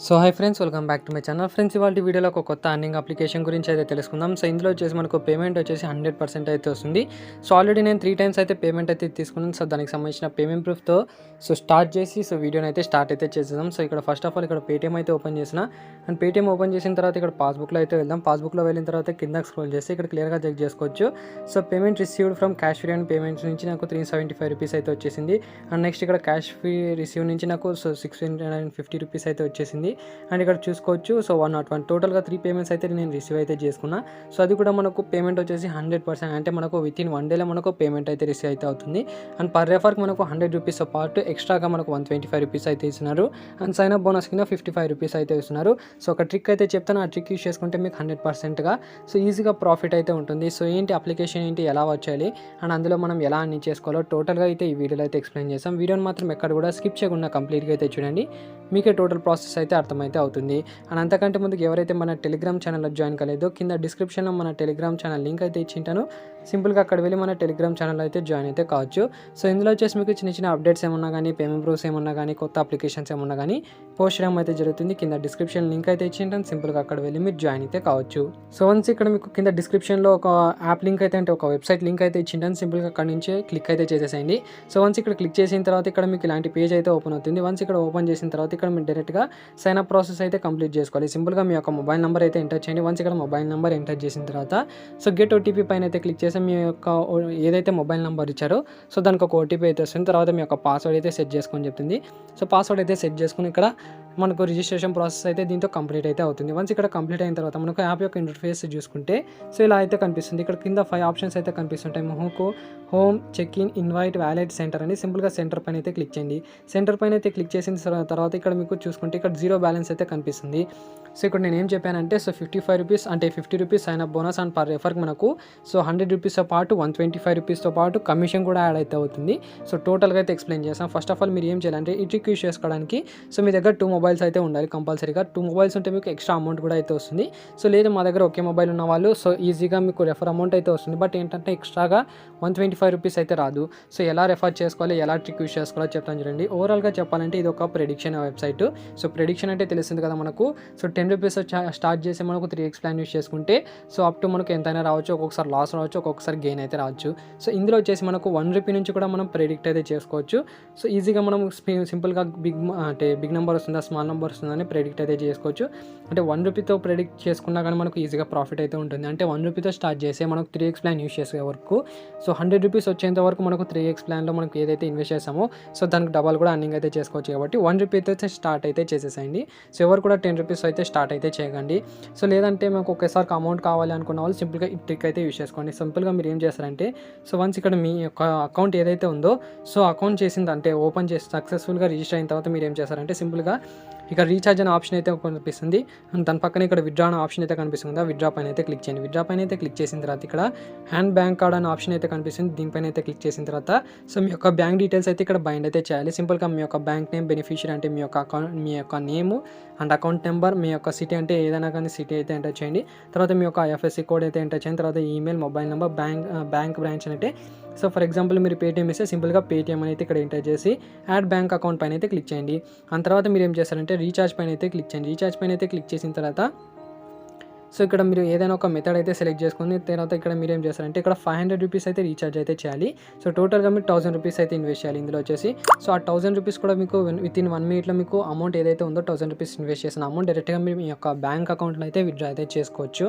So hi friends, welcome back to my channel. Friends, ఇవాళ వీడియోలో ఒక కొత్త అర్నింగ్ అప్లికేషన్ గురించి అయితే తెలుసుకుందాం. సో ఇందులో వచ్చేసి మనకు పేమెంట్ వచ్చేసి 100% అయితే వస్తుంది. సో ఆల్రెడీ నేను 3 టైమ్స్ అయితే పేమెంట్ అయితే తీసుకున్నాను. సో దానికి సంబంధించిన పేమెంట్ ప్రూఫ్తో స్టార్ట్ చేసి వీడియోని అయితే స్టార్ట్ అయితే చేసేద్దాం. సో ఇక్కడ ఫస్ట్ ఆఫ్ ఆల్ ఇక్కడ పేటీఎం అయితే ఓపెన్ చేసిన, అండ్ పేటీఎం ఓపెన్ చేసిన తర్వాత ఇక్కడ పాస్బుక్లో అయితే వెళ్దాం. పాస్బుక్లో వెళ్ళిన తర్వాత కిందకి స్క్రోల్ చేస్తే ఇక్కడ క్లియర్గా చెక్ చేసుకోవచ్చు. So payment received from cash free and payments నుంచి నాకు 375 రూపీస్ అయితే వచ్చేసింది. అండ్ నెక్స్ట్ ఇక్కడ క్యాష్ ఫ్రీ రిసీవ్ నుంచి నాకు 650 రూపీస్ అయితే వచ్చేసింది. అండ్ ఇక్కడ చూసుకోవచ్చు. సో 101 టోటల్గా 3 పేమెంట్స్ అయితే నేను రిసీవ్ అయితే చేసుకున్నా. సో అది కూడా మనకు పేమెంట్ వచ్చేసి 100%, అంటే మనకు వితిన్ 1 డేలో మనకు పేమెంట్ అయితే రిసీవ్ అయితే అవుతుంది. అండ్ పర్ రెఫర్కి మనకు 100 రూపీస్తో పాటు ఎక్స్ట్రాగా మనకు 125 రూపీస్ అయితే ఇస్తున్నారు. అండ్ సైన్ అప్ బోనస్ కింద 55 రూపీస్ అయితే ఇస్తున్నారు. సో ఒక ట్రిక్ అయితే చెప్తాను, ఆ ట్రిక్ యూస్ చేసుకుంటే మీకు 100%గా సో ఈజీగా ప్రాఫిట్ అయితే ఉంటుంది. సో ఏంటి అప్లికేషన్ ఏంటి, ఎలా వచ్చేయాలి, అండ్ అందులో మనం ఎలా అన్ని చేసుకోవాలో టోటల్గా అయితే ఈ వీడియోలో అయితే ఎక్స్ప్లెయిన్ చేస్తాం. వీడియోని మాత్రం ఎక్కడ కూడా స్కిప్ చేయకుండా కంప్లీట్గా అయితే చూడండి, మీకే టోటల్ ప్రాసెస్ అయితే అర్థమైతే అవుతుంది. అండ్ అంతకంటే ముందుకు ఎవరైతే మన టెలిగ్రామ్ ఛానల్లో జాయిన్ కాలేదో కింద డిస్క్రిప్షన్లో మన టెలిగ్రామ్ ఛానల్ లింక్ అయితే ఇచ్చింటాను. సింపుల్గా అక్కడ వెళ్ళి మన టెలిగ్రామ్ ఛానల్ అయితే జాయిన్ అయితే కావచ్చు. సో ఇందులో వచ్చేసి మీకు చిన్న చిన్న అప్డేట్స్ ఏమన్నా కానీ, పేమెంట్ ప్రూఫ్స్ ఏమన్నా కానీ, కొత్త అప్లికేషన్స్ ఏమన్నా కానీ పోస్ట్ చేయడం అయితే జరుగుతుంది. కింద డిస్క్రిప్షన్ లింక్ అయితే ఇచ్చింటాను. సింపుల్గా అక్కడ వెళ్ళి మీరు జాయిన్ అయితే కావచ్చు. సో వన్స్ ఇక్కడ మీకు కింద డిస్క్రిప్షన్లో ఒక యాప్ లింక్ అయితే, అంటే ఒక వెబ్సైట్ లింక్ అయితే ఇచ్చింటాను. సింపుల్గా అక్కడ నుంచే క్లిక్ అయితే చేసేసేయండి. సో వన్స్ ఇక్కడ క్లిక్ చేసిన తర్వాత ఇక్కడ మీకు ఇలాంటి పేజ్ అయితే ఓపెన్ అవుతుంది. వన్స్ ఇక్కడ ఓపెన్ చేసిన తర్వాత ఇక్కడ మీరు డైరెక్ట్గా సైన్ అప్ ప్రాసెస్ అయితే కంప్లీట్ చేసుకోవాలి. సింపుల్గా మీ యొక్క మొబైల్ నెంబర్ అయితే ఎంటర్ చేయండి. వన్స్ ఇక్కడ మొబైల్ నెంబర్ ఎంటర్ చేసిన తర్వాత సో గెట్ ఓటీపీ పైన అయితే క్లిక్ చేసి మీ యొక్క ఏదైతే మొబైల్ నెంబర్ ఇచ్చారో సో దానికి ఒక ఓటీపీ అయితే వస్తుంది. తర్వాత మీ యొక్క పాస్వర్డ్ అయితే సెట్ చేసుకొని చెప్తుంది. సో పాస్వర్డ్ అయితే సెట్ చేసుకుని ఇక్కడ మనకు రిజిస్ట్రేషన్ ప్రాసెస్ అయితే దీంతో కంప్లీట్ అయితే అవుతుంది. వన్స్ ఇక్కడ కంప్లీట్ అయిన తర్వాత మనకు యాప్ యొక్క ఇంటర్ఫేస్ చూసుకుంటే సో ఇలా అయితే కనిపిస్తుంది. ఇక్కడ కింద 5 ఆప్షన్స్ అయితే కనిపిస్తుంటాయి. Home, check in, invite, wallet, centre అని. సింపుల్గా సెంటర్ పైన అయితే క్లిక్ చేయండి. సెంటర్ పైన అయితే క్లిక్ చేసిన తర్వాత ఇక్కడ మీకు చూసుకుంటే ఇక్కడ 0 బ్యాలెన్స్ అయితే కనిపిస్తుంది. సో ఇక్కడ నేను ఏం చెప్పానంటే సో 55 రూపీస్ అంటే 50 rupees sign up bonus, and per రెఫర్కి మనకు సో 100 రూపీస్తో పాటు 125 రూపీస్తో పాటు కమిషన్ కూడా యాడ్ అయితే అవుతుంది. సో టోటల్గా అయితే ఎక్స్ప్లెయిన్ చేస్తాం. ఫస్ట్ ఆఫ్ ఆల్ మీరు ఏం చేయాలంటే ఈ ట్రిక్ యూస్ చేసుకోవడానికి సో మీ దగ్గర 2 మొబైల్స్ అయితే ఉండాలి కంపల్సరీగా. 2 మొబైల్స్ ఉంటే మీకు ఎక్స్ట్రా అమౌంట్ కూడా అయితే వస్తుంది. సో లేదు మా దగ్గర ఒకే మొబైల్ ఉన్న వాళ్ళు సో ఈజీగా మీకు రెఫర్ అమౌంట్ అయితే వస్తుంది. బట్ ఏంటంటే ఎక్స్ట్రాగా 125 రూపీస్ అయితే రాదు. సో ఎలా రెఫర్ చేసుకోవాలి, ఎలా ట్రిక్ యూస్ చేసుకోవాలో చెప్తాను చూడండి. ఓవరాల్గా చెప్పాలంటే ఇది ఒక ప్రెడిక్షన్ వెబ్సైట్. సో ప్రెడిక్షన్ అంటే తెలుస్తుంది కదా మనకు. సో 10 రూపీస్ స్టార్ట్ చేసి మనకు 3x ప్లాన్ యూస్ చేసుకుంటే సో అప్ టు మనకు ఎంతైనా రావచ్చు. ఒక్కొక్కసారి లాస్ రావచ్చు, ఒక్కొక్కసారి గెయిన్ అయితే రావచ్చు. సో ఇందులో వచ్చేసి మనకు 1 రూపీ నుంచి కూడా మనం ప్రెడిక్ట్ అయితే చేసుకోవచ్చు. సో ఈజీగా మనం సింపుల్గా బిగ్ నెంబర్ వస్తుందా, స్మాల్ నెంబర్ వస్తుందని ప్రెడిక్ట్ అయితే చేసుకోవచ్చు. అంటే 1 రూపీతో ప్రెడిక్ట్ చేసుకున్నా కానీ మనకు ఈజీగా ప్రాఫిట్ అయితే ఉంటుంది. అంటే 1 రూపీతో స్టార్ట్ చేస్తే మనకు 3x ప్లాన్ యూస్ చేసే వరకు సో 100 రూపీస్ వచ్చేంత వరకు మనకు 3x ప్లాన్లో మనకు ఏదైతే ఇన్వెస్ట్ చేసామో సో దానికి డబల్ కూడా అర్నింగ్ అయితే చేసుకోవచ్చు. కాబట్టి 1 రూపీతో స్టార్ట్ అయితే చేసేసేయండి. సో ఎవరు కూడా 10 రూపీస్ అయితే స్టార్ట్ అయితే చేయకండి. సో లేదంటే మాకు ఒకేసారి అమౌంట్ కావాలి అనుకున్న వాళ్ళు సింపుల్గా ఈ ట్రిక్ అయితే యూస్ చేసుకోండి. సింపుల్గా మీరు ఏం చేస్తారంటే సో వన్స్ ఇక్కడ మీ యొక్క అకౌంట్ ఏదైతే ఉందో సో అకౌంట్ చేసింది అంటే ఓపెన్ చేసి సక్సెస్ఫుల్గా రిజిస్టర్ అయిన తర్వాత మీరు ఏం చేస్తారంటే సింపుల్గా ఇక్కడ రీఛార్జ్ అనే ఆప్షన్ అయితే కనిపిస్తుంది. దాని పక్కన ఇక్కడ విత్డ్రా అనే ఆప్షన్ అయితే కనిపిస్తుంది. విత్డ్రా పైన అయితే క్లిక్ చేయండి. విత్డ్రా పైన అయితే క్లిక్ చేసిన తర్వాత ఇక్కడ హ్యాండ్ బ్యాంక్ కార్డ్ అనే ఆప్షన్ అయితే కనిపిస్తుంది. దీనిపైన అయితే క్లిక్ చేసిన తర్వాత సో మీ యొక్క బ్యాంక్ డీటెయిల్స్ అయితే ఇక్కడ బైండ్ అయితే చేయాలి. సింపుల్గా మీ యొక్క బ్యాంక్ నేమ్, బెనిఫిషియరీ అంటే మీ యొక్క అకౌంట్, మీ యొక్క నేము అండ్ అకౌంట్ నెంబర్, మీ యొక్క సిటీ అంటే ఏదైనా కానీ సిటీ అయితే ఎంటర్ చేయండి. తర్వాత మీ యొక్క ఐఎఫ్ఎస్సి కోడ్ అయితే ఎంటర్ చేయండి. తర్వాత email, mobile number, bank branch అంటే సో ఫర్ ఎగ్జాంపుల్ మీరు పేటీఎం ఇస్తే సింపుల్గా పేటీఎం అయితే ఇక్కడ ఎంటర్ చేసి యాడ్ బ్యాంక్ అకౌంట్ పైన అయితే క్లిక్ చేయండి. ఆ తర్వాత మీరు ఏం చేస్తారంటే రీఛార్జ్ పైన అయితే క్లిక్ చేయండి. రీఛార్జ్ పైన అయితే క్లిక్ చేసిన తర్వాత సో ఇక్కడ మీరు ఏదైనా ఒక మెథడ్ అయితే సెలెక్ట్ చేసుకుని తర్వాత ఇక్కడ మీరు ఏం చేస్తారంటే ఇక్కడ 500 రూపీస్ అయితే రీఛార్జ్ అయితే చేయాలి. సో టోటల్గా మీరు 1000 రూపీస్ అయితే ఇన్వెస్ట్ చేయాలి ఇందులో వచ్చేసి. సో ఆ 1000 రూపీస్ కూడా మీకు వితిన్ 1 మినిట్లో మీకు అమౌంట్ ఏదైతే ఉందో 1000 రూపీస్ ఇన్వెస్ట్ చేసిన అమౌంట్ డైరెక్ట్గా మీరు మీ యొక్క బ్యాంక్ అకౌంట్లో అయితే విత్డ్రా అయితే చేసుకోవచ్చు.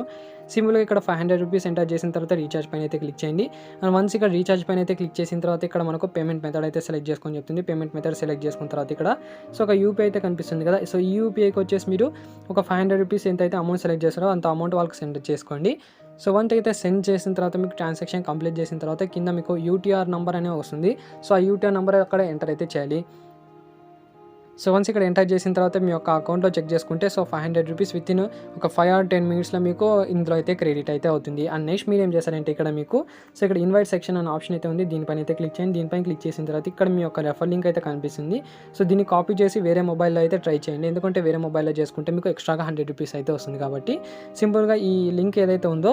సింపుల్గా ఇక్కడ 500 రూపీస్ ఎంటర్ చేసిన తర్వాత రీఛార్జ్ పైన అయితే క్లిక్ చేయండి. అండ్ వన్స్ ఇక్కడ రీఛార్జ్ పైన అయితే క్లిక్ చేసిన తర్వాత ఇక్కడ మనకు పేమెంట్ మెథడ్ అయితే సెలెక్ట్ చేసుకొని చెప్తుంది. పేమెంట్ మెథడ్ సెలెక్ట్ చేసుకున్న తర్వాత ఇక్కడ సో ఒక యూపీఐ అయితే కనిపిస్తుంది కదా. సో ఈ యూపీఐకి వచ్చేసి మీరు ఒక 500 రూపీస్ ఎంత అయితే అమౌంట్ సెలెక్ట్ చేస్తారో అంత అమౌంట్ వాళ్ళకి సెండ్ చేసుకోండి. సో వన్స్ అయితే సెండ్ చేసిన తర్వాత మీకు ట్రాన్సాక్షన్ కంప్లీట్ చేసిన తర్వాత కింద మీకు యూటీఆర్ నెంబర్ అనేది వస్తుంది. సో ఆ యూటీఆర్ నెంబర్ అక్కడ ఎంటర్ అయితే చేయాలి. సో వన్స్ ఇక్కడ ఎంటర్ చేసిన తర్వాత మీ యొక్క అకౌంట్లో చెక్ చేసుకుంటే సో 500 రూపీస్ వితిన్ ఒక 5 or 10 మినిట్స్లో మీకు ఇందులో అయితే క్రెడిట్ అయితే అవుతుంది. అండ్ నెక్స్ట్ మీరు ఏం చేస్తారంటే ఇక్కడ మీకు సో ఇక్కడ ఇన్వైట్ సెక్షన్ అనే ఆప్షన్ అయితే ఉంది. దీనిపైన అయితే క్లిక్ చేయండి. దీనిపైన క్లిక్ చేసిన తర్వాత ఇక్కడ మీ యొక్క రెఫర్ లింక్ అయితే కనిపిస్తుంది. సో దీన్ని కాపీ చేసి వేరే మొబైల్లో అయితే ట్రై చేయండి. ఎందుకంటే వేరే మొబైల్లో చేసుకుంటే మీకు ఎక్స్ట్రాగా 100 రూపీస్ అయితే వస్తుంది. కాబట్టి సింపుల్గా ఈ లింక్ ఏదైతే ఉందో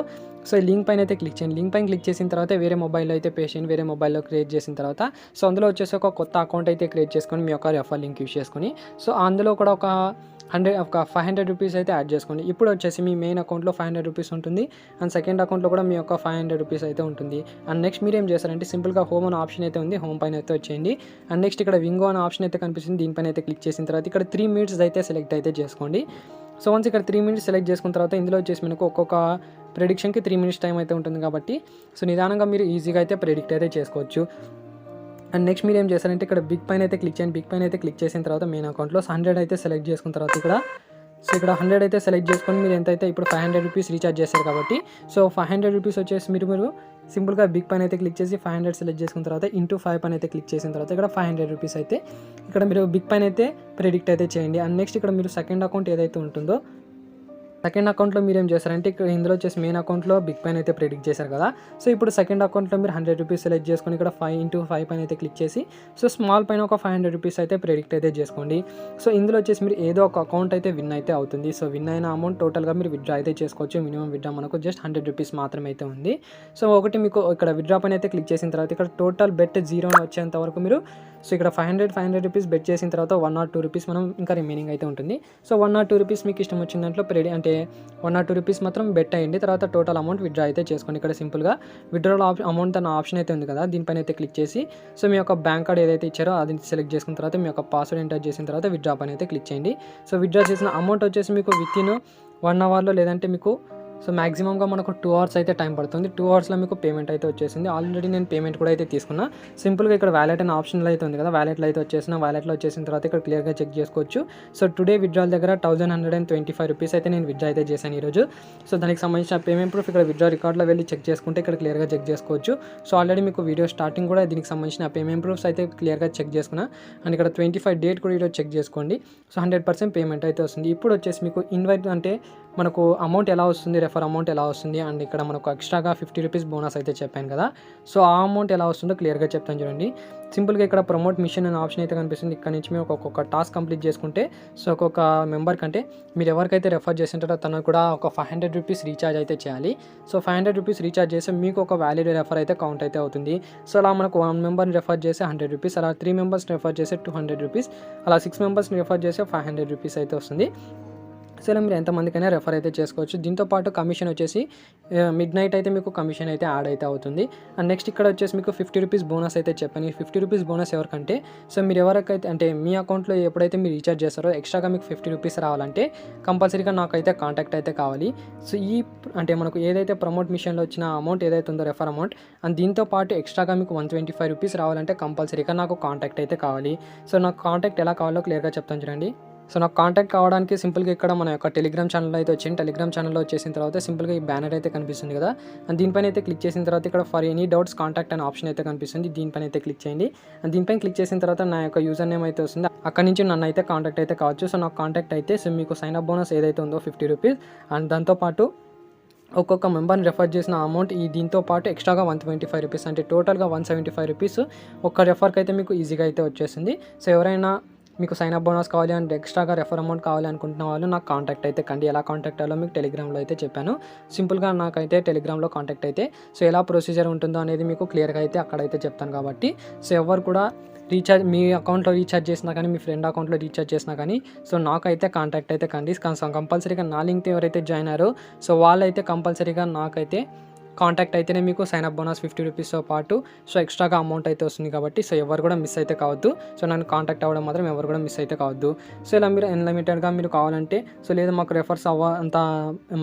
సో ఈ లింక్ పైన అయితే క్లిక్ చేయండి. లింక్ పైన క్లిక్ చేసిన తర్వాత వేరే మొబైల్లో అయితే పే చేయండి. వేరే మొబైల్లో క్రియేట్ చేసిన తర్వాత సో అందులో వచ్చేసి ఒక కొత్త అకౌంట్ అయితే క్రియేట్ చేసుకొని మీ యొక్క రెఫర్ లింక్ యూస్ చేసుకొని సో అందులో కూడా ఒక ఒక 500 రూపీస్ అయితే యాడ్ చేసుకోండి. ఇప్పుడు వచ్చేసి మీ మెయిన్ అకౌంట్‌లో 500 రూపీస్ ఉంటుంది. అండ్ సెకండ్ అకౌంట్‌లో కూడా మీ యొక్క 500 రూపీస్ అయితే ఉంటుంది. అండ్ నెక్స్ట్ మీరేం చేస్తారంటే సింపుల్‌గా హోమ్ అనే ఆప్షన్ అయితే ఉంది. హోమ్ పైన అయితే వచ్చేయండి. అండ్ నెక్స్ట్ ఇక్కడ వింగో అనే ఆప్షన్ అయితే కనిపిస్తుంది. దీనిపైన అయితే క్లిక్ చేసిన తర్వాత ఇక్కడ 3 మినిట్స్ అయితే సెలెక్ట్ అయితే చేసుకోండి. సో వన్స్ ఇక్కడ 3 మినిట్స్ సెలెక్ట్ చేసుకున్న తర్వాత ఇందులో వచ్చేసి మనకు ఒక్కొక్క ప్రెడిక్షన్‌కి 3 మినిట్స్ టైం అయితే ఉంటుంది కాబట్టి సో నిదానంగా మీరు ఈజీగా అయితే ప్రెడిక్ట్ అయితే చేసుకోవచ్చు. అండ్ నెక్స్ట్ మీరు ఏం చేస్తారంటే ఇక్కడ బిగ్ పైన అయితే క్లిక్ చేయండి. బిగ్ పైన అయితే క్లిక్ చేసిన తర్వాత మెయిన్ అకౌంట్‌లో 100 అయితే సెలెక్ట్ చేసుకున్న తర్వాత ఇక్కడ 100 అయితే సెలెక్ట్ చేసుకొని మీరు ఎంతైతే ఇప్పుడు 500 రూపీస్ రీఛార్జ్ చేశారు కాబట్టి సో 500 రూపీస్ వచ్చేసి మీరు సింపుల్గా బిగ్ పైన అయితే క్లిక్ చేసి 500 సెలెక్ట్ చేసుకున్న తర్వాత ఇంటూ 5 పైన అయితే క్లిక్ చేసిన తర్వాత ఇక్కడ 500 రూపీస్ అయితే ఇక్కడ మీరు బిగ్ పైన అయితే ప్రెడిక్ట్ అయితే చేయండి. అండ్ నెక్స్ట్ ఇక్కడ మీరు సెకండ్ అకౌంట్ ఏదైతే ఉంటుందో సెకండ్ అకౌంట్లో మీరు ఏం చేస్తారంటే ఇక్కడ ఇందులో వచ్చేసి మెయిన్ అకౌంట్లో బిగ్ పైన అయితే ప్రెడిక్ట్ చేశారు కదా. సో ఇప్పుడు సెకండ్ అకౌంట్లో మీరు 100 రూపీస్ సెలెక్ట్ చేసుకొని ఇక్కడ 5 ఇంటూ 5 పైన అయితే క్లిక్ చేసి సో స్మాల్ పైన ఒక 500 రూపీస్ అయితే ప్రెడిక్ట్ అయితే చేసుకోండి. సో ఇందులో వచ్చేసి మీరు ఏదో ఒక అకౌంట్ అయితే విన్ అయితే అవుతుంది. సో విన్ అయిన అమౌంట్ టోటల్గా మీరు విత్డ్రా అయితే చేసుకోవచ్చు. మినిమం విత్డ్రా మనకు జస్ట్ 100 రూపీస్ మాత్రమే అయితే ఉంది. సో ఒకటి మీకు ఇక్కడ విత్డ్రా పైన అయితే క్లిక్ చేసిన తర్వాత ఇక్కడ టోటల్ బెట్ 0 వచ్చేంత వరకు మీరు సో ఇక్కడ 500 రూపీస్ బెట్ చేసిన తర్వాత 1 or 2 రూపీస్ మనం ఇంకా రిమైనింగ్ అయితే ఉంటుంది. సో 1 or 2 రూపీస్ మీకు ఇష్టం వచ్చిన దాంట్లో అంటే 1 or 2 రూపీస్ మాత్రం బెట్ అయ్యండి. తర్వాత టోటల్ అమౌంట్ విత్డ్రా అయితే చేసుకోండి. ఇక్కడ సింపుల్గా విత్డ్రాల్ అమౌంట్ అన్న ఆప్షన్ అయితే ఉంది కదా, దీనిపైన అయితే క్లిక్ చేసి సో మీ యొక్క బ్యాంక్ కార్డ్ ఏదైతే ఇచ్చారో అది సెలెక్ట్ చేసుకున్న తర్వాత మీ యొక్క పాస్వర్డ్ ఎంటర్ చేసిన తర్వాత విత్డ్రా పైన అయితే క్లిక్ చేయండి. సో విత్డ్రా చేసిన అమౌంట్ వచ్చేసి మీకు వితిన్ 1 అవర్లో లేదంటే మీకు సో మ్యాక్సిమంగా మనకు 2 అవర్స్ అయితే టైం పడుతుంది. 2 అవర్స్లో మీకు పేమెంట్ అయితే వచ్చేసింది. ఆల్రెడీ నేను పేమెంట్ కూడా అయితే తీసుకున్నా. సింపుల్గా ఇక్కడ వ్యాలెట్ అనే ఆప్షన్లో అయితే ఉంది కదా, వ్యాలెట్లో అయితే వచ్చేసిన వ్యాలెట్లో వచ్చేసిన తర్వాత ఇక్కడ క్లియర్గా చెక్ చేసుకోవచ్చు. సో టుడే విత్డ్రాల్ దగ్గర 1125 రూపీస్ అయితే నేను విత్డ్రా అయితే చేశాను ఈరోజు. సో దానికి సంబంధించిన పేమెంట్ ప్రూఫ్ ఇక్కడ విత్డ్రా రికార్డ్లో వెళ్ళి చెక్ చేసుకుంటే ఇక్కడ క్లియర్గా చెక్ చేసుకోవచ్చు. సో ఆల్రెడీ మీకు వీడియో స్టార్టింగ్ కూడా దీనికి సంబంధించిన పేమెంట్ ప్రూఫ్స్ అయితే క్లియర్గా చెక్ చేసుకున్నా. అండ్ ఇక్కడ 25 డేట్ కూడా ఈరోజు చెక్ చేసుకోండి. సో 100% పేమెంట్ అయితే వస్తుంది. ఇప్పుడు వచ్చేసి మీకు ఇన్వైట్ అంటే మనకు అమౌంట్ ఎలా వస్తుంది, రెఫర్ అమౌంట్ ఎలా వస్తుంది, అండ్ ఇక్కడ మనకు ఎక్స్ట్రాగా 50 రూపీస్ బోనస్ అయితే చెప్పాను కదా. సో ఆ అమౌంట్ ఎలా వస్తుందో క్లియర్గా చెప్తాను చూడండి. సింపుల్గా ఇక్కడ ప్రమోట్ మిషన్ అనే ఆప్షన్ అయితే కనిపిస్తుంది. ఇక్కడ నుంచి మేము ఒక్కొక్క టాస్క్ కంప్లీట్ చేసుకుంటే సో ఒక్కొక్క మెంబర్ కంటే మీరు ఎవరికైతే రెఫర్ చేసింటారో తనకు కూడా ఒక 500 రూపీస్ రీఛార్జ్ అయితే చేయాలి. సో 500 రూపీస్ రీఛార్జ్ చేస్తే మీకు ఒక వ్యాలిడ్ రెఫర్ అయితే కౌంట్ అయితే అవుతుంది. సో అలా మనకు 1 మెంబర్ని రెఫర్ చేస్తే 100 రూపీస్, అలా 3 మెంబర్స్ని రెఫర్ చేస్తే 200 రూపీస్, అలా 6 మెంబర్స్ని రెఫర్ చేస్తే 500 రూపీస్ అయితే వస్తుంది. సో ఇలా మీరు ఎంతమందికైనా రెఫర్ అయితే చేసుకోవచ్చు. దీంతో పాటు కమిషన్ వచ్చేసి మిడ్ నైట్ అయితే మీకు కమిషన్ అయితే యాడ్ అయితే అవుతుంది. అండ్ నెక్స్ట్ ఇక్కడ వచ్చేసి మీకు 50 రూపీస్ బోనస్ అయితే చెప్పాను. ఈ 50 రూపీస్ బోనస్ ఎవరికంటే సో మీరు ఎవరికైతే అంటే మీ అకౌంట్లో ఎప్పుడైతే మీరు రీఛార్జ్ చేస్తారో ఎక్స్ట్రాగా మీకు 50 రూపీస్ రావాలంటే కంపల్సరీగా నాకైతే కాంటాక్ట్ అయితే కావాలి. సో ఈ అంటే మనకు ఏదైతే ప్రమోట్ మిషన్లో వచ్చిన అమౌంట్ ఏదైతే ఉందో రెఫర్ అమౌంట్, అండ్ దీంతో పాటు ఎక్స్ట్రాగా మీకు 125 రూపీస్ రావాలంటే కంపల్సరీగా నాకు కాంటాక్ట్ అయితే కావాలి. సో నాకు కాంటాక్ట్ ఎలా కావాలో క్లియర్గా చెప్తాను చూడండి. సో నాకు కాంటాక్ట్ కావడానికి సింపుల్గా ఇక్కడ మన యొక్క టెలిగ్రామ్ ఛానల్ అయితే వచ్చింది. టెలిగ్రామ్ ఛానల్లో వచ్చేసిన తర్వాత సింపుల్గా ఈ బ్యానర్ అయితే కనిపిస్తుంది కదా, అండ్ దీనిపైన అయితే క్లిక్ చేసిన తర్వాత ఇక్కడ ఫర్ ఎనీ డౌట్స్ కాంటాక్ట్ అనే ఆప్షన్ అయితే కనిపిస్తుంది. దీనిపైన అయితే క్లిక్ చేయండి. అండ్ దీనిపైన క్లిక్ చేసిన తర్వాత నా యొక్క యూజర్ నేమ్ అయితే వస్తుంది. అక్కడ నుంచి నన్ను అయితే కాంటాక్ట్ అయితే కావచ్చు. సో నాకు కాంటాక్ట్ అయితే సో మీకు సైన్ అప్ బోనస్ ఏదైతే ఉందో 50 రూపీస్, అండ్ దాంతోపాటు ఒక్కొక్క మెంబర్ని రెఫర్ చేసిన అమౌంట్ దీంతో పాటు ఎక్స్ట్రాగా 125 రూపీస్ అంటే టోటల్గా 175 రూపీస్ ఒక్క రెఫర్కి అయితే మీకు ఈజీగా అయితే వచ్చేసింది. సో ఎవరైనా మీకు సైన్ అప్ బోనస్ కావాలి అండ్ ఎక్స్ట్రాగా రెఫర్ అమౌంట్ కావాలి అనుకుంటున్న వాళ్ళు నాకు కాంటాక్ట్ అయితే కండి. ఎలా కాంటాక్ట్ అవ్వాలో మీకు టెలిగ్రామ్లో అయితే చెప్పాను. సింపుల్గా నాకైతే టెలిగ్రామ్లో కాంటాక్ట్ అయితే సో ఎలా ప్రొసీజర్ ఉంటుందో అనేది మీకు క్లియర్గా అయితే అక్కడైతే చెప్తాను కాబట్టి సో ఎవరు కూడా రీఛార్జ్ మీ అకౌంట్లో రీఛార్జ్ చేసినా కానీ మీ ఫ్రెండ్ అకౌంట్లో రీఛార్జ్ చేసినా కానీ సో నాకైతే కాంటాక్ట్ అయితే కండి. కంపల్సరీగా నా లింక్తో ఎవరైతే జాయిన్ అయ్యారో సో వాళ్ళైతే కంపల్సరీగా నాకైతే కాంటాక్ట్ అయితేనే మీకు సైన్ అప్ బోనస్ 50 రూపీస్తో పాటు సో ఎక్స్ట్రాగా అమౌంట్ అయితే వస్తుంది కాబట్టి సో ఎవరు కూడా మిస్ అయితే కావద్దు. సో నన్ను కాంటాక్ట్ అవ్వడం మాత్రం ఎవరు కూడా మిస్ అయితే కావద్దు. సో ఇలా మీరు అన్లిమిటెడ్గా మీరు కావాలంటే సో లేదా మాకు రెఫర్స్ అంత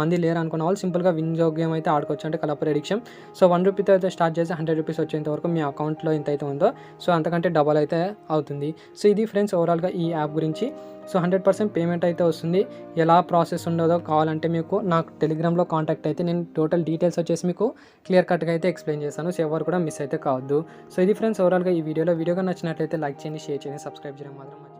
మంది లేరు అనుకున్న వాళ్ళు సింపుల్గా వింజో గేమ్ అయితే ఆడుకోవచ్చు. అంటే కలర్ ప్రెడిక్షన్ సో 1 రూపీతో అయితే స్టార్ట్ చేసి 100 రూపీస్ వచ్చేంత వరకు మీ అకౌంట్లో ఎంత అయితే ఉందో సో అంతకంటే డబల్ అయితే అవుతుంది. సో ఇది ఫ్రెండ్స్ ఓవరాల్గా ఈ యాప్ గురించి. సో 100% పేమెంట్ అయితే వస్తుంది. ఎలా ప్రాసెస్ ఉండదో కావాలంటే మీకు నాకు టెలిగ్రామ్లో కాంటాక్ట్ అయితే నేను టోటల్ డీటెయిల్స్ వచ్చేసి మీకు క్లియర్ కట్గా అయితే ఎక్స్ప్లెయిన్ చేస్తాను. సో ఎవరు కూడా మిస్ అయితే కావద్దు. సో ఇది ఫ్రెండ్స్ ఓవరాల్గా ఈ వీడియోగా నచ్చినట్లయితే లైక్ చేయండి, షేర్ చేయండి, సబ్స్క్రైబ్ చేయడం మాత్రం